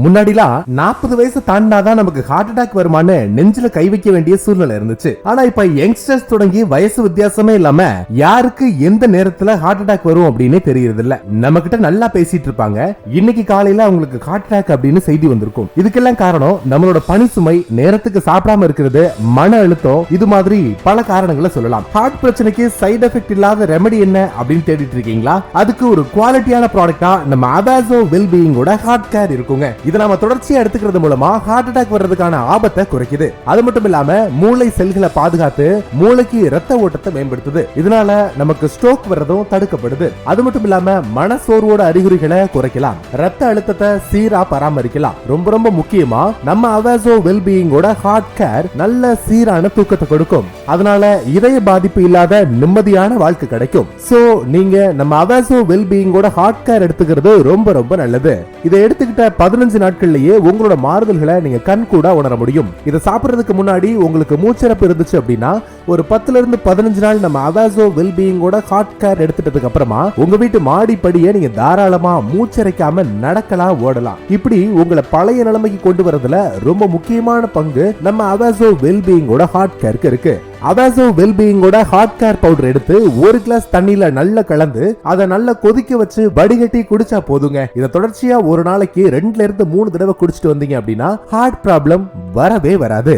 முன்னாடிலாம் 40 வயசு தாண்டாதான் நமக்கு ஹார்ட் அட்டாக் வருமானு நெஞ்சில கை வைக்க வேண்டிய சூழ்நிலை இருந்துச்சு. ஆனா இப்ப யங்ஸ்டர்ஸ் தொடங்கி வயசு வித்தியாசமே இல்லாம யாருக்கு எந்த நேரத்துல ஹார்ட் அட்டாக் வரும் அப்படின்னு தெரியறது இல்ல. நம்ம கிட்ட நல்லா பேசிட்டு இருப்பாங்க, இன்னைக்கு காலையில அவங்களுக்கு ஹார்ட் அட்டாக் அப்படின்னு செய்தி வந்திருக்கும். இதுக்கெல்லாம் காரணம் நம்மளோட பணி சுமை, நேரத்துக்கு சாப்பிடாம இருக்கிறது, மன அழுத்தம், இது மாதிரி பல காரணங்களை சொல்லலாம். ஹார்ட் பிரச்சனைக்கு சைடு எஃபெக்ட் இல்லாத ரெமெடி என்ன அப்படின்னு தேடிட்டு இருக்கீங்களா? அதுக்கு ஒரு குவாலிட்டியான ப்ராடக்ட்டா நம்ம அவாசோ வெல்பீயிங்கோட ஹார்ட் கேர் இருக்குங்க. இதை நாம தொடர்ச்சியா எடுத்துக்கிறது மூலமா ஹார்ட் அட்டாக் வர்றதுக்கான ஆபத்தை குறைக்குது. அது மட்டும் இல்லாம மூளை செல்களை பாதுகாத்து மூளைக்கு ரத்த ஓட்டத்தை மேம்படுத்துது. இதனால நமக்கு ஸ்ட்ரோக் வர்றதும் தடுக்கப்படுது. அது மட்டும் இல்லாம மனசோர்வோட அறிகுறிகளை குறைக்கலாம், ரத்த அழுத்தத்தை சீரா பராமரிக்கலாம். ரொம்ப ரொம்ப முக்கியமா நம்ம அவாசோ வெல்பீயிங்கோட ஹார்ட் கேர் நல்ல சீரான தூக்கத்தை கொடுக்கும். அதனால இதய பாதிப்பு இல்லாத நிம்மதியான வாழ்க்கை கிடைக்கும். சோ நீங்க நம்ம அவாசோ வெல்பீயிங்கோட ஹார்ட் கேர் எடுத்துக்கிறது ரொம்ப ரொம்ப நல்லது. இதை எடுத்துக்கிட்ட 15 நாட்கள்லயே உங்களோட மாறுதல்களை நீங்க கண் கூட உணர முடியும். இதை சாப்பிடுறதுக்கு முன்னாடி உங்களுக்கு மூச்சிறப்பு இருந்துச்சு அப்படின்னா ஒரு 10 இருந்து 15 நாள் நம்ம அவாசோ வெல்பீயிங்கோட ஹார்ட் கேர் எடுத்துட்டதுக்கு அப்புறமா உங்க வீட்டு மாடிப்படியை நீங்க தாராளமா மூச்சரைக்காம நடக்கலாம், ஓடலாம். இப்படி உங்களை பழைய நிலைமைக்கு கொண்டு வரதுல ரொம்ப முக்கியமான பங்கு நம்ம அவாசோ வெல்பீயிங்கோட ஹார்ட் கேருக்கு இருக்கு. அவாசோ வெல்பீயிங்கோட ஹார்ட் கேர் பவுடர் எடுத்து ஒரு கிளாஸ் தண்ணியில நல்லா கலந்து அதை நல்லா கொதிக்க வச்சு வடிகட்டி குடிச்சா போதுங்க. இதை தொடர்ச்சியா ஒரு நாளைக்கு 2 இருந்து 3 தடவை குடிச்சிட்டு வந்தீங்க அப்படின்னா ஹார்ட் ப்ராப்ளம் வரவே வராது.